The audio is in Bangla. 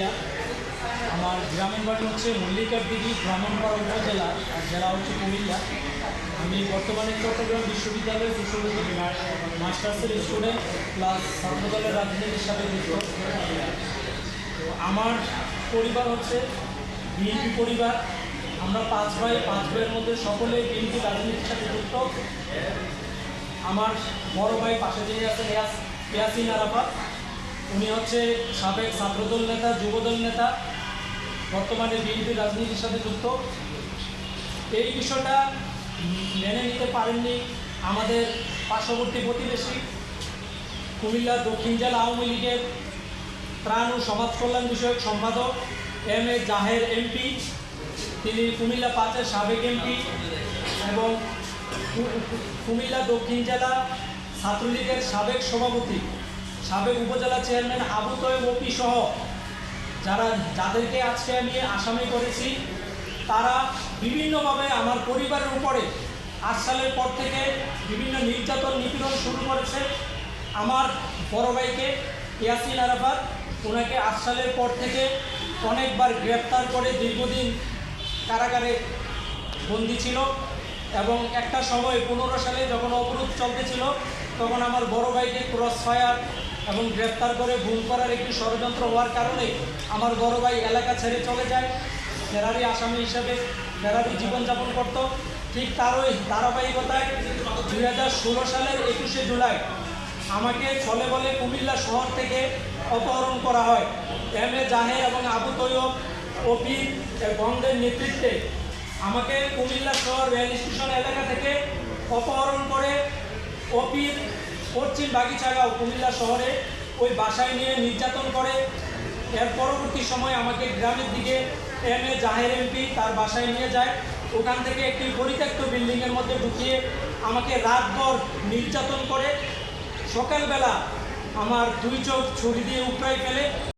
কুমিল্লা। আমার গ্রামের বাড়ি হচ্ছে মল্লিকার দিঘি, ব্রাহ্মণপাড়া উপজেলা, আর জেলা হচ্ছে কুমিল্লা। আমি বর্তমানে চট্টগ্রাম বিশ্ববিদ্যালয়ের সোশ্যোলজি মাস্টার্সের স্টুডেন্ট প্লাস ছাত্রদলের রাজনীতির সাথে যুক্ত। তো আমার পরিবার হচ্ছে বিএনপি পরিবার। আমরা 5 ভাই, 5 ভাইয়ের মধ্যে সকলে বিএনপি রাজনীতির সাথে যুক্ত। আমার বড় ভাই পাশে যিনি আছেন ইয়াসিন আরাফাত, উনি হচ্ছে সাবেক ছাত্রদল নেতা, যুবদল নেতা, বর্তমানে বিএনপি রাজনীতির সাথে যুক্ত। এই বিষয়টা মেনে নিতে পারেননি আমাদের পার্শ্ববর্তী প্রতিবেশী কুমিল্লা দক্ষিণ জেলা আওয়ামী লীগের ত্রাণ ও সমাজ কল্যাণ বিষয়ক সম্পাদক এম.এ. জাহের এমপি। তিনি কুমিল্লা 5-এর সাবেক এমপি এবং কুমিল্লা দক্ষিণ জেলা ছাত্রলীগের সাবেক সভাপতি, সাবেক উপজেলা চেয়ারম্যান আবু তয়েব ওপি সহ যাদেরকে আজকে আমি আসামি করেছি, তারা বিভিন্নভাবে আমার পরিবারের উপরে 8 সালের পর থেকে বিভিন্ন নির্যাতন নিপীড়ন শুরু করেছে। আমার বড় ভাইকে ইয়াসিন আরাফাত, ওনাকে 8 সালের পর থেকে অনেকবার গ্রেপ্তার করে দীর্ঘদিন কারাগারে বন্দী ছিল এবং একটা সময় 15 সালে যখন অবরোধ চলতেছিল তখন আমার বড় ভাইকে ক্রস ফায়ার এবং গ্রেপ্তার করে গুম করার একটি ষড়যন্ত্র হওয়ার কারণে আমার বড় ভাই এলাকা ছেড়ে চলে যায়, ফেরারি আসামি হিসেবে ফেরারি জীবনযাপন করত। ঠিক তারই ধারাবাহিকতায় 2016 সালের 21শে জুলাই আমাকে ছলে বলে কুমিল্লা শহর থেকে অপহরণ করা হয়। এম.এ. জাহের এবং আবু তৈয়ব ওপি গঙ্গের নেতৃত্বে আমাকে কুমিল্লা শহর রেল স্টেশন এলাকা থেকে অপহরণ করে ওপির পশ্চিম বাগিচাগাঁও কুমিল্লা শহরে ওই বাসায় নিয়ে নির্যাতন করে। এর পরবর্তী সময় আমাকে গ্রামের দিকে এম.এ. জাহের এমপি তার বাসায় নিয়ে যায়। ওখান থেকে একটি পরিত্যক্ত বিল্ডিংয়ের মধ্যে ঢুকিয়ে আমাকে রাতভর নির্যাতন করে। সকালবেলা আমার 2 চোখ ছুরি দিয়ে উপড়ায় ফেলে।